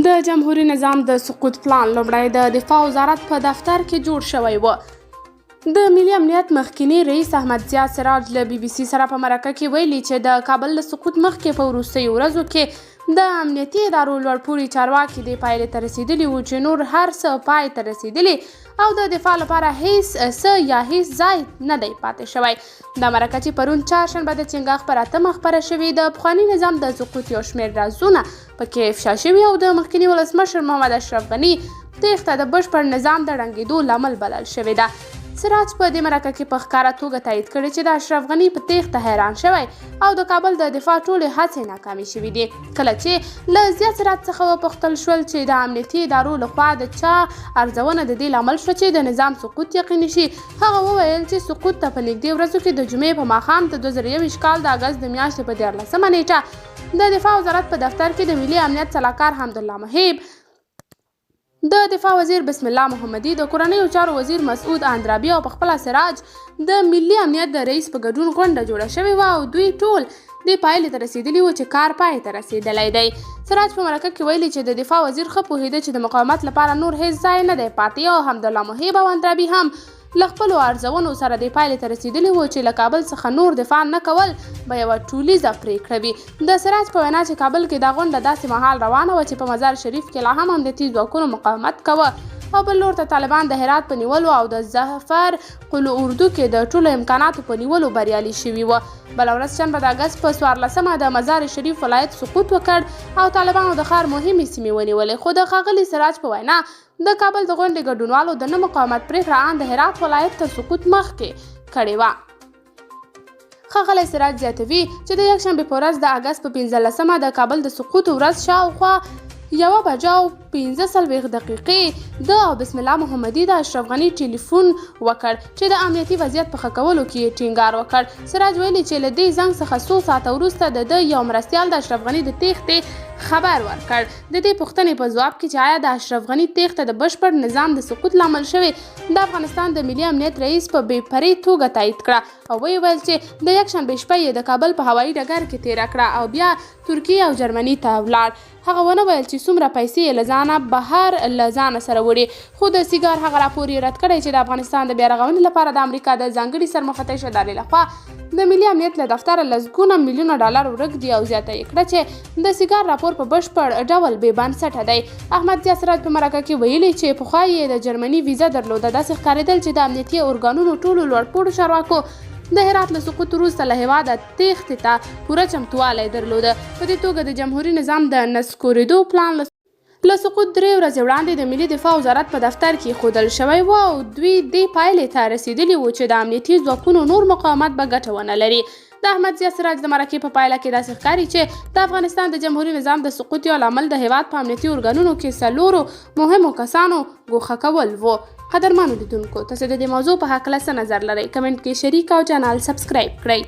د جمهوریت نظام د سقوط پلان لومړی د دفاع وزارت په دفتر کې جوړ شوی و. د ملي امنیت مخکنی رئیس احمد زیات سراج له BBC سره په مرکه کې ویلي چې د کابل له سقوط مخکې په وروستیو ورځو کې د امنیتي ادارو لوړپوړي چارواکي دې پایلې ته رسېدلي وو چې نور هر څه پای ته رسېدلي او د دفاع لپاره هیڅ څه یا هیڅ ځای نه دی پاتې شوی. د مرکه چې پرون چهارشنبه د چنګاښ پر 8 خپره شوې د پخواني نظام د سقوط یو شمېر رازونه پکې افشا شوي او د مخکني ولسمشر محمد اشرف غني تېښته د بشپړ نظام د ړنګېدو لامل بلل شوې ده. سراج په دې مرکه کې په ښکاره توګه تایید کړی چې د اشرف غني په تېښته حیران شوی او د کابل د دفاع ټولې هڅې ناکامې شوي دي. کله چې له زیات سراج څخه وپوښتل شول چې د امنیتي ادارو لخوا د چا ارزونه د دې لامل شوه چې د نظام سقوط یقیني شي، هغه وویل چې سقوط ته په نږدې ورځو کې د جمعې په ماښام د 2021 کال د اګست د میاشتې په 14 نیټه د دفاع وزارت په دفتر کې د ملي امنیت سلاکار حمدالله محب، د دفاع وزیر بسم الله محمدي، د کورنیو چارو وزیر مسعود اندرابي او پخپله سراج د ملي امنیت د رئیس په ګډون غونډه جوړه شوې وه او دوی ټول دې پایلې ته رسېدلي وو چې کار پای ته رسېدلی دی. سراج په مرکه کې ویلي چې د دفاع وزیر ښه پوهېده چې د مقاومت لپاره نور هیڅ ځای نه دی پاتې او حمدالله محب او اندرابي هم له خپلو ارزونو سره دې پایلې ته رسېدلي وو چې له کابل څخه نور دفاع نه کول به یوه ټولیزه پرېکړه وي. د سراج په وینا چې کابل کې دا غونډه داسې مهال روانه وه چې په مزار شریف کې لا هم امنیتي ځواکونو مقاومت کوه او بل لور ته طالبان د هرات په نیولو او د ظفر قلعه اردو کې د ټولو امکاناتو په نیولو بریالي شوي وه. بله ورځ شنبه د اګست په 14 د مزار شریف ولایت سقوط وکړ او طالبانو د ښار مهمې سیمې ونیولې، خو د ښاغلي سراج په وینا د کابل د غونډې ګډونوالو د نه مقاومت پرېکړه ان د هرات ولایت ته سقوط مخکې کړې وه. ښاغلی سراج زیاتوي چې د یکشنبې په ورځ د اګست په 15 د کابل د سقوط ورځ شاوخوا 1:45 د او بسم الله محمدي د اشرف غني ټلیفون وکړ چې د امنیتي وضعیت په ښه کولو کې ټینګار وکړ. سراج ویلي چې له دې زنګ څخه څو ساعته وروسته د یو مرستیال د اشرف غني د تېښتې خبر ورکړ. د دې پوښتنې په ځواب کې چې آیا د اشرف غني تېښته د بشپړ نظام د سقوط لامل شوې، د افغانستان د ملي امنیت رئیس په بې پرې توګه تایید کړه او ویل چې د یکشنبې شپه یې د کابل په هوایي ډګر کې تېره کړه او بیا ترکیې او جرمني ته ولاړ. هغه ونه ویل چې څومره پیسې یې له ځانه بهر له ځانه سره وړي، خو د سیګار هغه راپور یې رد کړی چې د افغانستان د بیا رغونې لپاره د امریکا د ځانګړي سرمختۍ ادارې لخوا د ملي امنیت له دفتره لسګونه میلیونه ډالر ورک دي او زیاته یې کړه چې د سیګار راپور په بشپړ ډول بې بنسټه دی. احمد زیات سراج په مرکه کې ویلي چې پخوا یې د جرمني ویزه درلوده، داسې ښکارېدل چې د امنیتي ارګانونو ټولو لوړپوړو چارواکو د هرات له سقوط وروسته له هېواده تېښتې ته پوره چمتووالی درلوده. په دې توګه د جمهوري نظام د نسکورېدو پلان له سقوط 3 ورځې وړاندې د ملي دفاع وزارت په دفتر کې ایښودل شوی و او دوی دې پایلې ته رسېدلي وو چې د امنیتي ځواکونو نور مقاومت به ګټه ونه لري. د احمد زیات سراج د مرکې په پایله کې داسې ښکاري چې د افغانستان د جمهوري نظام د سقوط یو لامل د هېواد په امنیتي ارګانونو کې 4 مهمو کسانو ګوښه کول و. قدرمنو لیدونکو، تاسو د دې موضوع په هکله څه نظر لرئ؟ کمنټ کې شریک او چینل سبسکرایب کړئ.